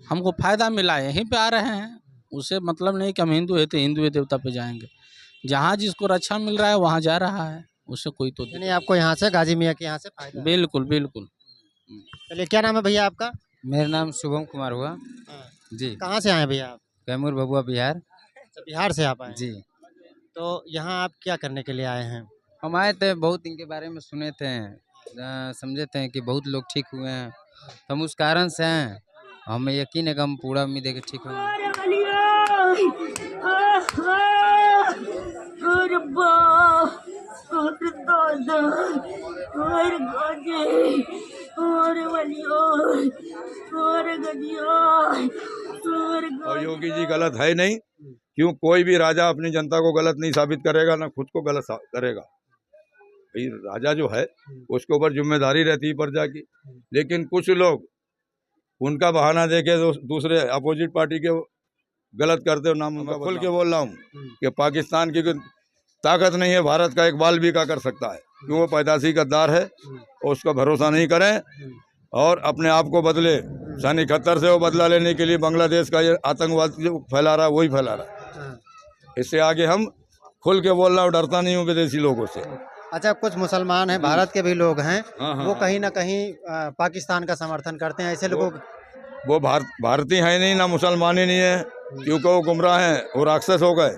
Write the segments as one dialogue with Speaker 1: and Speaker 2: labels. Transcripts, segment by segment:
Speaker 1: हमको फायदा मिला है, यहीं पे आ रहे हैं। उसे मतलब नहीं कि हम हिंदू है तो हिंदू देवता पे जाएंगे। जहाँ जिसको रक्षा मिल रहा है वहाँ जा रहा है, उससे कोई तो
Speaker 2: यानी आपको यहाँ से गाजी मियाँ के यहाँ से फायदा है।
Speaker 1: बिल्कुल बिल्कुल।
Speaker 2: चलिए, क्या नाम है भैया आपका?
Speaker 3: मेरा नाम शुभम कुमार हुआ।
Speaker 2: हाँ।
Speaker 3: जी।
Speaker 2: कहाँ से आए हैं भैया आप?
Speaker 3: कैमूर भभुआ बिहार।
Speaker 2: अच्छा, बिहार से आप आए हैं।
Speaker 3: जी।
Speaker 2: तो यहाँ आप क्या करने के लिए आए हैं?
Speaker 3: हम आए थे, बहुत इनके बारे में सुने थे, समझे थे कि बहुत लोग ठीक हुए हैं, तो हम उस कारण से हैं। हमें यकीन है कि हम पूरा उम्मीद है कि ठीक होंगे।
Speaker 4: और योगी जी गलत है नहीं, क्यों कोई भी राजा अपनी जनता को गलत नहीं साबित करेगा, ना खुद को गलत करेगा। भाई राजा जो है उसके ऊपर जिम्मेदारी रहती है प्रजा की, लेकिन कुछ लोग उनका बहाना देके दूसरे अपोजिट पार्टी के गलत करते हो। नाम उनका खुल के बोल रहा हूँ कि पाकिस्तान की कोई ताकत नहीं है, भारत का एक बाल भी का कर सकता है, क्यों वो पैदाशी गद्दार है और उसका भरोसा नहीं करें और अपने आप को बदले। सन 71 से वो बदला लेने के लिए बांग्लादेश का ये आतंकवाद जो फैला रहा है वही फैला रहा है। इससे आगे हम खुल के बोल रहा हूँ, डरता नहीं हूँ विदेशी लोगों से।
Speaker 2: अच्छा, कुछ मुसलमान हैं, भारत के भी लोग हैं,
Speaker 4: हाँ,
Speaker 2: वो कहीं ना कहीं पाकिस्तान का समर्थन करते हैं। ऐसे लोगों
Speaker 4: वो भारतीय है नहीं, ना मुसलमान ही नहीं है, क्योंकि वो गुमराह हैं, वो राक्षस हो गए।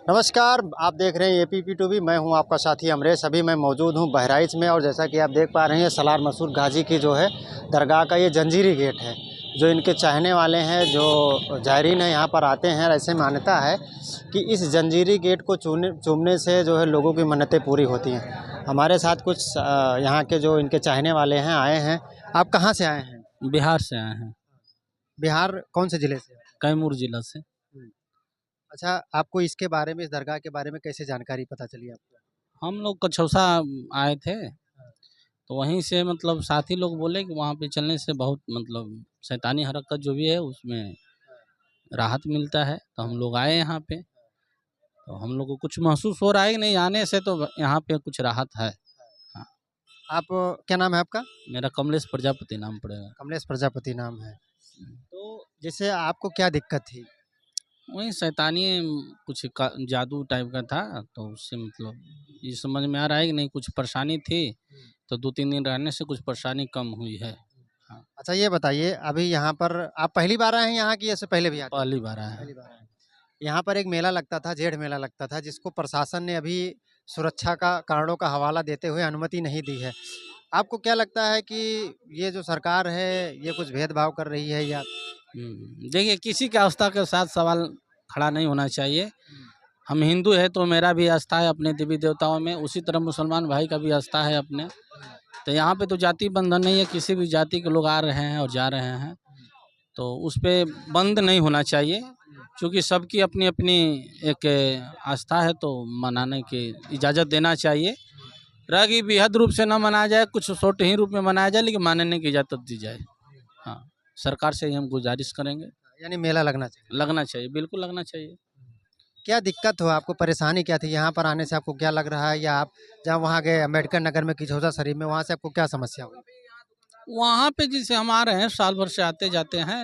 Speaker 2: नमस्कार, आप देख रहे हैं APP2B। मैं हूं आपका साथी अमरेश। अभी मैं मौजूद हूं बहराइच में, और जैसा कि आप देख पा रहे हैं सलार मसूद गाजी की जो है दरगाह का ये जंजीरी गेट है। जो इनके चाहने वाले हैं, जो जायरीन है, यहाँ पर आते हैं। ऐसे मान्यता है कि इस जंजीरी गेट को चूमने से जो है लोगों की मन्नतें पूरी होती हैं। हमारे साथ कुछ यहाँ के जो इनके चाहने वाले हैं आए हैं। आप कहाँ से आए हैं?
Speaker 1: बिहार से आए हैं।
Speaker 2: बिहार कौन से ज़िले से?
Speaker 1: कैमूर जिला से।
Speaker 2: अच्छा, आपको इसके बारे में, इस दरगाह के बारे में कैसे जानकारी पता चली आपको?
Speaker 1: हम लोग कछौसा आए थे, तो वहीं से मतलब साथी लोग बोले कि वहाँ पे चलने से बहुत मतलब शैतानी हरकत जो भी है उसमें राहत मिलता है, तो हम लोग आए यहाँ पे। तो हम लोग को कुछ महसूस हो रहा है कि नहीं, आने से तो यहाँ पे कुछ राहत है। हाँ।
Speaker 2: आप, क्या नाम है आपका?
Speaker 1: मेरा कमलेश प्रजापति नाम पड़ेगा।
Speaker 2: कमलेश प्रजापति नाम है। तो जैसे आपको क्या दिक्कत थी?
Speaker 1: वही शैतानी कुछ का जादू टाइप का था, तो उससे मतलब ये समझ में आ रहा है कि नहीं कुछ परेशानी थी, तो 2-3 दिन रहने से कुछ परेशानी कम हुई है। हाँ।
Speaker 2: अच्छा, ये बताइए, अभी यहाँ पर आप पहली बार आए हैं यहाँ की, इससे पहले भी आते हैं?
Speaker 1: पहली बार आया है।
Speaker 2: पहली बार आए हैं। यहाँ पर एक मेला लगता था, जेठ मेला लगता था, जिसको प्रशासन ने अभी सुरक्षा का कारणों का हवाला देते हुए अनुमति नहीं दी है। आपको क्या लगता है कि ये जो सरकार है ये कुछ भेदभाव कर रही है या?
Speaker 1: देखिए, किसी की आस्था के साथ सवाल खड़ा नहीं होना चाहिए। हम हिंदू है तो मेरा भी आस्था है अपने देवी देवताओं में, उसी तरह मुसलमान भाई का भी आस्था है अपने। तो यहाँ पे तो जाति बंधन नहीं है, किसी भी जाति के लोग आ रहे हैं और जा रहे हैं, तो उस पे बंद नहीं होना चाहिए, क्योंकि सबकी अपनी अपनी एक आस्था है, तो मनाने की इजाज़त देना चाहिए। रह गई बेहद रूप से ना मनाया जाए, कुछ छोटे ही रूप में मनाया जाए, लेकिन मानने की इजाज़त दी जाए। हाँ, सरकार से ही हम गुजारिश करेंगे।
Speaker 2: यानी मेला लगना चाहिए?
Speaker 1: लगना चाहिए, बिल्कुल लगना चाहिए।
Speaker 2: क्या दिक्कत हो, आपको परेशानी क्या थी यहाँ पर आने से? आपको क्या लग रहा है, या आप जहाँ वहाँ गए अम्बेडकर नगर में, किछौसा शरीफ में, वहाँ से आपको क्या समस्या हुई?
Speaker 1: वहाँ पे जैसे हम आ रहे हैं, साल भर से आते जाते हैं।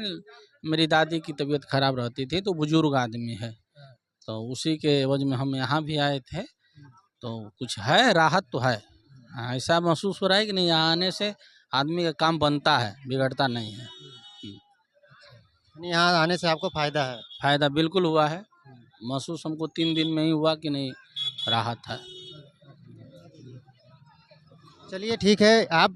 Speaker 1: मेरी दादी की तबीयत खराब रहती थी, तो बुजुर्ग आदमी है, तो उसी के एवज में हम यहाँ भी आए थे। तो कुछ है, राहत तो है। ऐसा महसूस हो रहा है कि नहीं, यहाँ आने से आदमी का काम बनता है, बिगड़ता नहीं है।
Speaker 2: यानी यहाँ आने से आपको फ़ायदा है?
Speaker 1: फायदा बिल्कुल हुआ है। महसूस हमको 3 दिन में ही हुआ कि नहीं, राहत है।
Speaker 2: चलिए, ठीक है। आप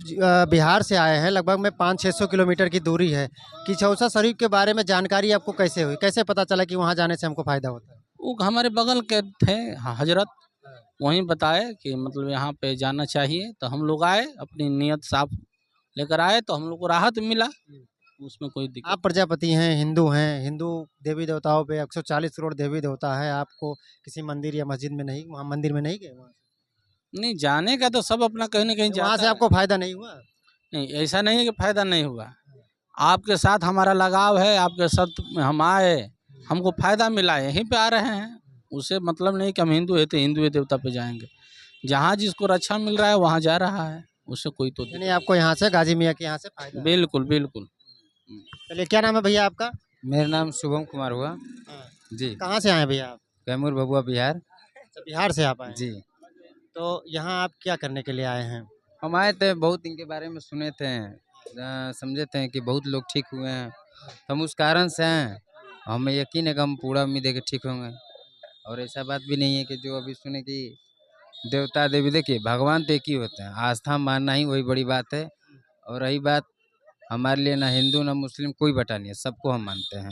Speaker 2: बिहार से आए हैं, लगभग में 500-600 किलोमीटर की दूरी है। किछौसा शरीफ के बारे में जानकारी आपको कैसे हुई? कैसे पता चला कि वहाँ जाने से हमको फ़ायदा होता है?
Speaker 1: वो हमारे बगल के थे हजरत, वहीं बताए कि मतलब यहाँ पे जाना चाहिए, तो हम लोग आए, अपनी नीयत साफ लेकर आए, तो हम लोग को राहत मिला, उसमें कोई दिक्कत।
Speaker 2: आप प्रजापति हैं, हिंदू हैं, हिंदू देवी देवताओं पे 140 करोड़ देवी देवता है। आपको किसी मंदिर या मस्जिद में नहीं, वहाँ मंदिर में नहीं गए? वहाँ
Speaker 1: नहीं, जाने का तो सब अपना कहीं ना कहीं
Speaker 2: वहाँ
Speaker 1: जाता
Speaker 2: से
Speaker 1: है।
Speaker 2: आपको फ़ायदा नहीं हुआ?
Speaker 1: नहीं, ऐसा नहीं है कि फायदा नहीं हुआ। आपके साथ हमारा लगाव है, आपके साथ हम आए, हमको फायदा मिला है, यहीं पे आ रहे हैं। उसे मतलब नहीं कि हम हिंदू है तो हिंदू देवता पे जाएंगे। जहाँ जिसको रक्षा मिल रहा है वहाँ जा रहा है, उससे कोई तो
Speaker 2: यानी आपको यहाँ से गाजी मियाँ के यहाँ से फ़ायदा है?
Speaker 1: बिल्कुल बिल्कुल।
Speaker 2: चलिए, क्या नाम है भैया आपका?
Speaker 3: मेरा नाम शुभम कुमार हुआ।
Speaker 2: हाँ।
Speaker 3: जी।
Speaker 2: कहाँ से आए हैं भैया आप?
Speaker 3: कैमूर भभुआ बिहार।
Speaker 2: अच्छा, बिहार से आप आए हैं।
Speaker 3: जी।
Speaker 2: तो यहाँ आप क्या करने के लिए आए हैं?
Speaker 3: हम आए थे, बहुत इनके बारे में सुने थे, समझे थे कि बहुत लोग ठीक हुए हैं, तो हम उस कारण से हैं। हमें यकीन है कि हम पूरा उम्मीद है कि ठीक होंगे। और ऐसा बात भी नहीं है कि जो अभी सुने कि देवता देवी, देखिए भगवान तो एक ही होते हैं, आस्था मानना ही वही बड़ी बात है। और रही बात, हमारे लिए ना हिंदू ना मुस्लिम कोई बटा नहीं है, सबको हम मानते हैं।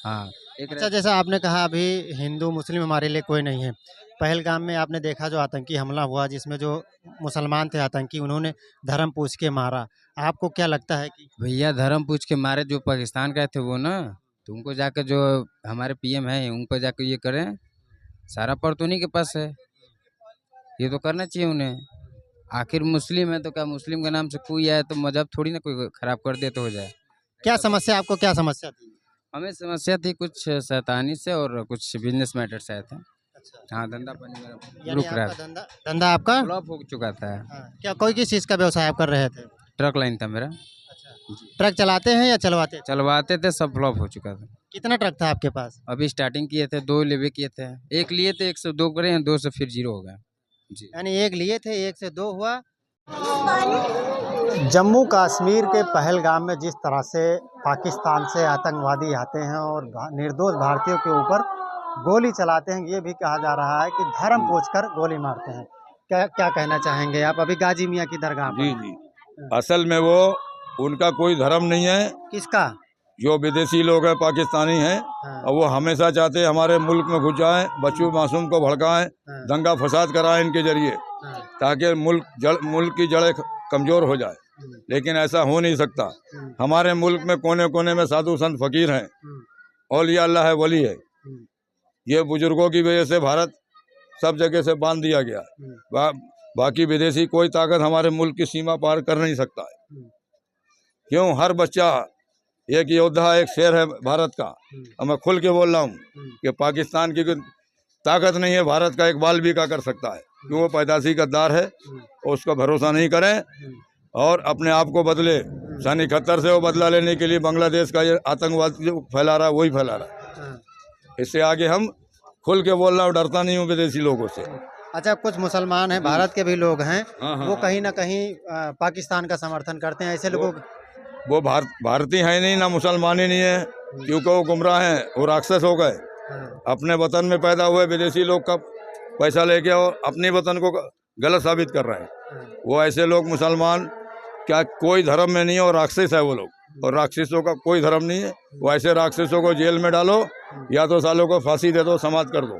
Speaker 3: हाँ, एक
Speaker 2: अच्छा, जैसा आपने कहा अभी हिंदू मुस्लिम हमारे लिए कोई नहीं है। पहलगाम में आपने देखा जो आतंकी हमला हुआ, जिसमें जो मुसलमान थे आतंकी, उन्होंने धर्म पूछ के मारा। आपको क्या लगता है कि
Speaker 3: भैया धर्म पूछ के मारे जो पाकिस्तान गए थे वो ना, तो उनको जाकर जो हमारे पीएम है उन पर जाकर ये करें, सारा पर तो उन्हीं के पास है, ये तो करना चाहिए उन्हें। आखिर मुस्लिम है तो क्या मुस्लिम के नाम से कोई आए तो मजहब थोड़ी ना कोई खराब कर दे तो हो जाए।
Speaker 2: क्या समस्या, आपको क्या समस्या थी?
Speaker 3: हमें समस्या थी कुछ शैतानी से और कुछ बिजनेस मैटर से आए थे।
Speaker 2: अच्छा,
Speaker 3: हाँ, धंधा पानी मेरा
Speaker 2: यानी
Speaker 3: रुक रहा
Speaker 2: आपका
Speaker 3: था,
Speaker 2: धंधा धंधा आपका
Speaker 3: फ्लॉप हो चुका था।
Speaker 2: हाँ, क्या कोई किस चीज़ का व्यवसाय आप कर रहे थे?
Speaker 3: ट्रक लाइन था मेरा,
Speaker 2: अच्छा, ट्रक चलाते हैं या चलवाते थे?
Speaker 3: चलवाते थे, सब फ्लॉप हो चुका था।
Speaker 2: कितना ट्रक था आपके पास?
Speaker 3: अभी स्टार्टिंग किए थे, 2 लेवे किए थे, एक लिए थे, 1 से 2 करे हैं, 2 से फिर 0 हो गया। जी।
Speaker 2: यानी एक लिए थे, एक से दो हुआ। जम्मू कश्मीर के पहलगाम में जिस तरह से पाकिस्तान से आतंकवादी आते हैं और निर्दोष भारतीयों के ऊपर गोली चलाते हैं, ये भी कहा जा रहा है कि धर्म पूछकर गोली मारते हैं। क्या क्या कहना चाहेंगे आप? अभी गाजी मियाँ की दरगाह
Speaker 4: जी
Speaker 2: पर
Speaker 4: जी, असल में वो उनका कोई धर्म नहीं है।
Speaker 2: किसका?
Speaker 4: जो विदेशी लोग हैं, पाकिस्तानी हैं,
Speaker 2: हाँ,
Speaker 4: और वो हमेशा चाहते हैं हमारे मुल्क में घुस जाएं, बच्चों मासूम को भड़काएं,
Speaker 2: हाँ,
Speaker 4: दंगा फसाद कराएं इनके जरिए,
Speaker 2: हाँ,
Speaker 4: ताकि मुल्क की जड़ें कमज़ोर हो जाए। लेकिन ऐसा हो नहीं सकता। हमारे मुल्क में कोने कोने में साधु संत फकीर हैं, औलिया अल्लाह है, वली है। ये बुजुर्गों की वजह से भारत सब जगह से बांध दिया गया। बाकी विदेशी कोई ताकत हमारे मुल्क की सीमा पार कर नहीं सकता है। क्यों? हर बच्चा एक योद्धा, एक शेर है भारत का। और मैं खुल के बोल रहा हूँ कि पाकिस्तान की कोई ताकत नहीं है भारत का एक बाल भी का कर सकता है। क्यों? वो पैदाशी गद्दार है, और उसका भरोसा नहीं करें और अपने आप को बदले। सन 71 से वो बदला लेने के लिए बांग्लादेश का ये आतंकवाद जो फैला रहा है वही फैला रहा है। इससे आगे हम खुल के बोल रहा हूँ, डरता नहीं हूँ विदेशी लोगों से।
Speaker 2: अच्छा, कुछ मुसलमान हैं, भारत के भी लोग हैं,
Speaker 4: हाँ, हाँ,
Speaker 2: वो
Speaker 4: हाँ।
Speaker 2: कहीं ना कहीं पाकिस्तान का समर्थन करते हैं। ऐसे लोगों
Speaker 4: वो भारतीय है नहीं, ना मुसलमान ही नहीं है, क्योंकि वो गुमराह हैं, वो राक्षस हो गए। अपने वतन में पैदा हुए विदेशी लोग का पैसा लेके और अपने वतन को गलत साबित कर रहे हैं। वो ऐसे लोग मुसलमान क्या कोई धर्म में नहीं है, और राक्षस है वो लोग, और राक्षसों का कोई धर्म नहीं है। वो ऐसे राक्षसों को जेल में डालो या तो सालों को फांसी दे दो, समाप्त कर दो।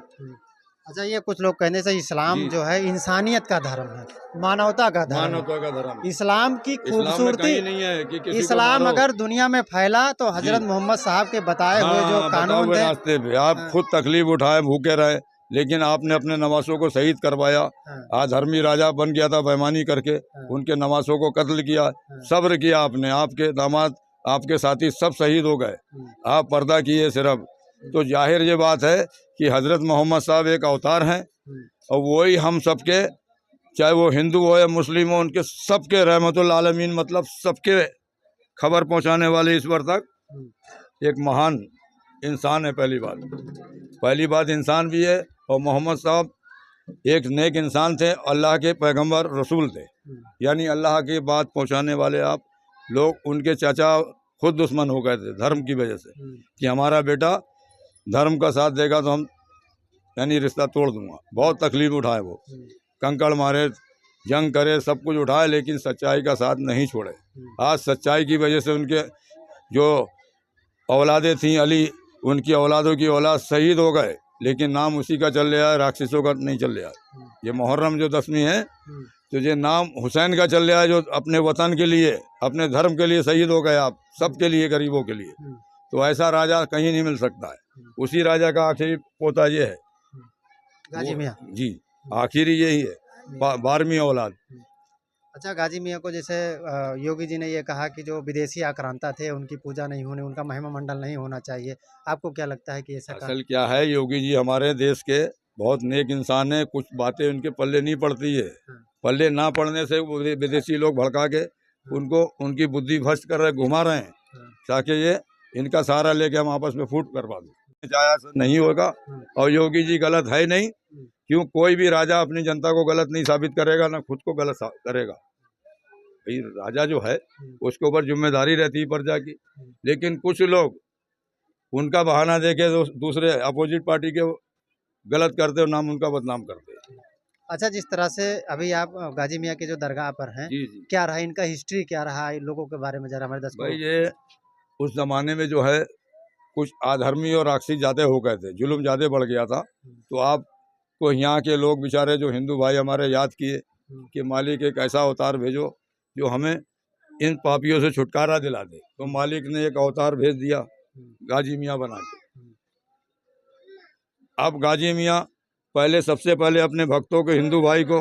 Speaker 2: अच्छा, ये कुछ लोग कहने से इस्लाम
Speaker 4: जी।
Speaker 2: जो है इंसानियत का धर्म है, मानवता का धर्म है।
Speaker 4: मानवता का धर्म।
Speaker 2: इस्लाम की
Speaker 4: इस्लाम में
Speaker 2: खूबसूरती,
Speaker 4: कहीं नहीं है कि किसी को
Speaker 2: इस्लाम
Speaker 4: मारो।
Speaker 2: अगर दुनिया में फैला तो हजरत मोहम्मद साहब के बताए हुए जो
Speaker 4: हाँ,
Speaker 2: कानून
Speaker 4: बताए
Speaker 2: थे,
Speaker 4: रास्ते पे आप खुद तकलीफ उठाए, भूखे रहे, लेकिन आपने अपने नवासों को शहीद करवाया। आज धर्मी राजा बन गया था बेईमानी करके, उनके नवासों को कत्ल किया, सब्र किया आपने, आपके दामाद, आपके साथी सब शहीद हो गए, आप पर्दा किए सिर्फ। तो जाहिर ये बात है कि हजरत मोहम्मद साहब एक अवतार हैं, और वही हम सबके, चाहे वो हिंदू हो या मुस्लिम हो, उनके सबके रहमतुल आलमीन, मतलब सबके खबर पहुंचाने वाले ईश्वर तक एक महान इंसान है। पहली बात इंसान भी है, और मोहम्मद साहब एक नेक इंसान थे, अल्लाह के पैगंबर रसूल थे, यानी अल्लाह की बात पहुंचाने वाले। आप लोग, उनके चाचा खुद दुश्मन हो गए थे धर्म की वजह से, कि हमारा बेटा धर्म का साथ देगा तो हम यानी रिश्ता तोड़ दूंगा। बहुत तकलीफ उठाए वो, कंकड़ मारे, जंग करे, सब कुछ उठाए, लेकिन सच्चाई का साथ नहीं छोड़े। आज सच्चाई की वजह से उनके जो औलादें थीं अली, उनकी औलादों की औलाद शहीद हो गए, लेकिन नाम उसी का चल रहा है, राक्षसों का नहीं चल रहा है। ये मुहर्रम जो 10वीं है, तो ये नाम हुसैन का चल रहा है, जो अपने वतन के लिए, अपने धर्म के लिए शहीद हो गए, आप सबके लिए, गरीबों के लिए। तो ऐसा राजा कहीं नहीं मिल सकता है। उसी राजा का आखिरी पोता ये है,
Speaker 2: गाजी मियाँ।
Speaker 4: जी, आखिरी यही है, 12वीं औलाद।
Speaker 2: अच्छा, गाजी मियाँ को जैसे योगी जी ने ये कहा कि जो विदेशी आक्रांता थे उनकी पूजा नहीं होनी, उनका महिमा मंडल नहीं होना चाहिए। आपको क्या लगता है कि ऐसा
Speaker 4: असल क्या है, योगी जी हमारे देश के बहुत नेक इंसान है, कुछ बातें उनके पल्ले नहीं पड़ती है। पल्ले ना पड़ने से विदेशी लोग भड़का के उनको, उनकी बुद्धि भ्रष्ट कर रहे, घुमा रहे हैं। ताकि ये इनका सहारा लेके हम आपस में फूट करवा दें। चाहे ऐसा नहीं होगा और योगी जी गलत है नहीं, क्यों कोई भी राजा अपनी जनता को गलत नहीं साबित करेगा, ना खुद को गलत करेगा। भाई राजा जो है उसके ऊपर जिम्मेदारी रहती है प्रजा की, लेकिन कुछ लोग उनका बहाना देके दूसरे अपोजिट पार्टी के गलत करते और नाम उनका बदनाम करते हैं।
Speaker 2: अच्छा, जिस तरह से अभी आप गाजी मियाँ के जो दरगाह पर हैं,
Speaker 4: जी जी
Speaker 2: क्या रहा इनका हिस्ट्री, क्या रहा इन लोगों के बारे में जरा हमारे दर्शकों
Speaker 4: भाई, ये उस जमाने में जो है कुछ अधर्मी और राक्षसी ज्यादा हो गए थे, जुल्म ज्यादा बढ़ गया था। तो आपको यहाँ के लोग बेचारे जो हिंदू भाई हमारे याद किए कि मालिक एक ऐसा अवतार भेजो जो हमें इन पापियों से छुटकारा दिला दे। तो मालिक ने एक अवतार भेज दिया गाजी मियाँ बना के। अब गाजी मियाँ पहले सबसे पहले अपने भक्तों के हिंदू भाई को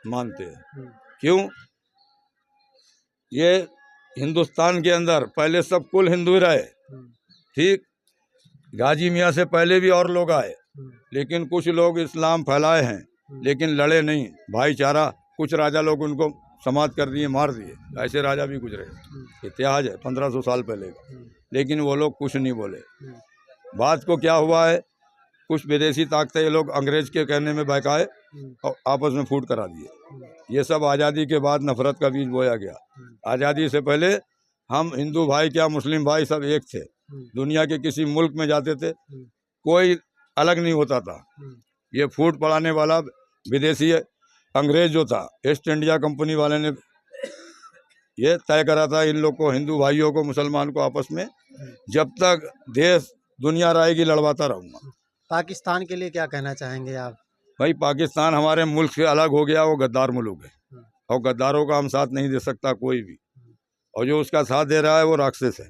Speaker 4: मानते हैं। क्यों? ये हिंदुस्तान के अंदर पहले सब कुल हिंदू ही रहे, ठीक। गाजी मियाँ से पहले भी और लोग आए, लेकिन कुछ लोग इस्लाम फैलाए हैं लेकिन लड़े नहीं, भाईचारा। कुछ राजा लोग उनको समाप्त कर दिए, मार दिए, ऐसे राजा भी गुजरे, इतिहास है 1500 साल पहले का। लेकिन वो लोग कुछ नहीं बोले। बात को क्या हुआ है, कुछ विदेशी ताकतें ये लोग अंग्रेज के कहने में बहकाए और आपस में फूट करा दिए। ये सब आज़ादी के बाद नफरत का बीज बोया गया। आज़ादी से पहले हम हिंदू भाई क्या मुस्लिम भाई सब एक थे। दुनिया के किसी मुल्क में जाते थे कोई अलग नहीं होता था। ये फूट पड़ाने वाला विदेशी अंग्रेज जो था, ईस्ट इंडिया कंपनी वाले ने ये तय करा था इन लोग को, हिंदू भाइयों को, मुसलमान को आपस में जब तक देश दुनिया रहेगी लड़वाता रहूँगा।
Speaker 2: पाकिस्तान के लिए क्या कहना चाहेंगे आप?
Speaker 4: भाई पाकिस्तान हमारे मुल्क से अलग हो गया, वो गद्दार मुल्क है और गद्दारों का हम साथ नहीं दे सकता कोई भी। और जो उसका साथ दे रहा है वो राक्षस है,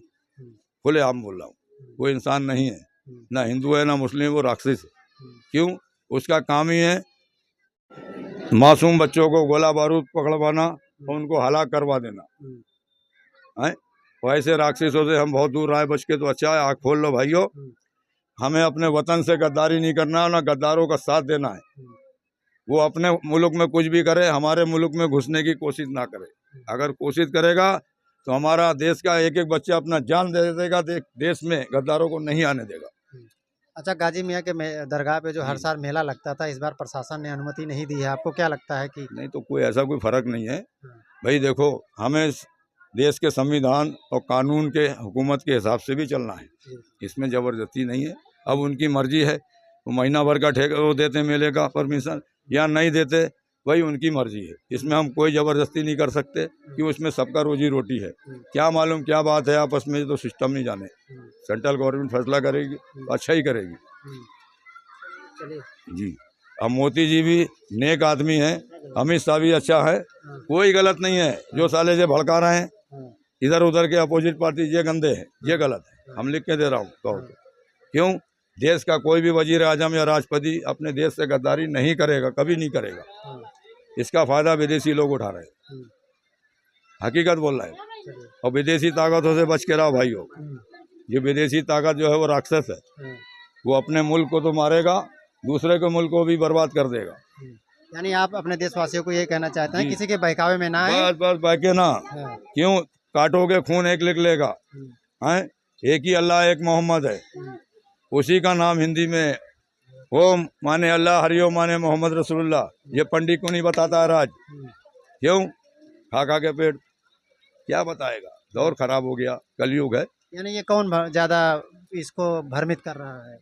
Speaker 4: खुले आम बोल रहा हूँ। वो इंसान नहीं है, ना हिंदू है ना मुस्लिम, वो राक्षस है। क्यों? उसका काम ही है मासूम बच्चों को गोला बारूद पकड़वाना और उनको हलाक करवा देना है। वैसे राक्षसों से हम बहुत दूर रहे बच के, तो अच्छा है। आँख खोल लो भाइयों, हमें अपने वतन से गद्दारी नहीं करना है, ना गद्दारों का साथ देना है। वो अपने मुल्क में कुछ भी करे, हमारे मुल्क में घुसने की कोशिश ना करे। अगर कोशिश करेगा तो हमारा देश का एक एक बच्चा अपना जान दे देगा, देश में गद्दारों को नहीं आने देगा।
Speaker 2: अच्छा, गाजी मियाँ के दरगाह पे जो हर
Speaker 4: जी।
Speaker 2: साल मेला लगता था, इस बार प्रशासन ने अनुमति नहीं दी है, आपको क्या लगता है कि?
Speaker 4: नहीं तो कोई ऐसा कोई फर्क नहीं है भाई। देखो, हमें देश के संविधान और कानून के हुकूमत के हिसाब से भी चलना है, इसमें ज़बरदस्ती नहीं है। अब उनकी मर्जी है, वो महीना भर का ठेका वो देते मेले का परमिशन या नहीं देते, वही उनकी मर्जी है। इसमें हम कोई ज़बरदस्ती नहीं कर सकते कि उसमें सबका रोजी रोटी है। क्या मालूम क्या बात है आपस में, तो सिस्टम नहीं जाने। सेंट्रल गवर्नमेंट फैसला करेगी तो अच्छा ही करेगी जी। अब मोदी जी भी नेक आदमी है, अमित शाह भी अच्छा है, कोई गलत नहीं है। जो साले से भड़का रहे हैं इधर उधर के अपोजिट पार्टी, ये गंदे हैं, ये गलत है। हम लिख के दे रहा हूँ, कहो तो। क्यों? देश का कोई भी वजीर आजम या राष्ट्रपति अपने देश से गद्दारी नहीं करेगा, कभी नहीं करेगा। इसका फायदा विदेशी लोग उठा रहे हैं, हकीकत बोल रहा है। और विदेशी ताकतों से बच के रहो भाइयों। ये विदेशी ताकत जो है वो राक्षस है, वो अपने मुल्क को तो मारेगा, दूसरे के मुल्क को भी बर्बाद कर देगा।
Speaker 2: यानी आप अपने देशवासियों को ये कहना चाहते हैं किसी के बहकावे में ना आए?
Speaker 4: बस बस बहके ना। क्यों? काटोगे खून एक लिख लेगा हैं। एक ही अल्लाह, एक मोहम्मद है, उसी का नाम हिंदी में ओम माने अल्लाह, हरिओम माने मोहम्मद रसूलुल्लाह। ये पंडित को नहीं बताता है राज। क्यों? खा खा के पेट क्या बताएगा। दौर खराब हो गया, कलयुग है।
Speaker 2: यानी ये कौन ज्यादा इसको भ्रमित कर रहा है?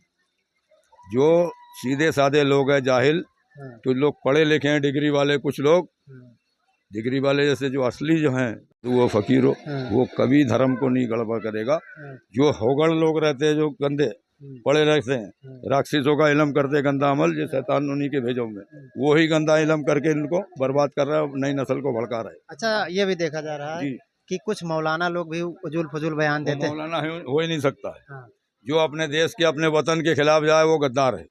Speaker 4: जो सीधे साधे लोग हैं, जाहिल, तो लोग पढ़े लिखे हैं, डिग्री वाले कुछ लोग, डिग्री वाले जैसे जो असली जो हैं, तो वो फकीर हो, वो कभी धर्म को नहीं गड़बड़ करेगा। जो होगड़ लोग रहते हैं, जो गंदे पढ़े रहते हैं, राक्षसों का इलम करते गंदा अमल, जो शैतान उन्हीं के भेजों में, वो ही गंदा इलम करके इनको बर्बाद कर रहा है, नई नस्ल को भड़का रहा है।
Speaker 2: अच्छा, ये भी देखा जा रहा है कि कुछ मौलाना लोग भी उजूल फजूल बयान देते हैं।
Speaker 4: मौलाना हो ही नहीं सकता है।
Speaker 2: हाँ।
Speaker 4: जो अपने देश के, अपने वतन के खिलाफ जाए वो गद्दार है।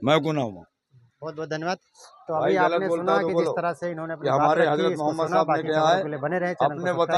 Speaker 4: मैं गुनाह हूँ।
Speaker 2: बहुत बहुत धन्यवाद। तो
Speaker 4: भाई
Speaker 2: अभी
Speaker 4: गलत
Speaker 2: आपने
Speaker 4: बोलता
Speaker 2: सुना
Speaker 4: है तो
Speaker 2: कि जिस
Speaker 4: बोलो
Speaker 2: तरह से इन्होंने अपनी
Speaker 4: कि
Speaker 2: बात
Speaker 4: हमारे
Speaker 2: रखी,
Speaker 4: हजरत
Speaker 2: इसको
Speaker 4: मोहम्मद
Speaker 2: सुना।
Speaker 4: साहब ने
Speaker 2: बाकी
Speaker 4: कहा
Speaker 2: खबरों
Speaker 4: है,
Speaker 2: के लिए बने रहे चैनल को
Speaker 4: अपने
Speaker 2: सब्सक्राइब
Speaker 4: वतन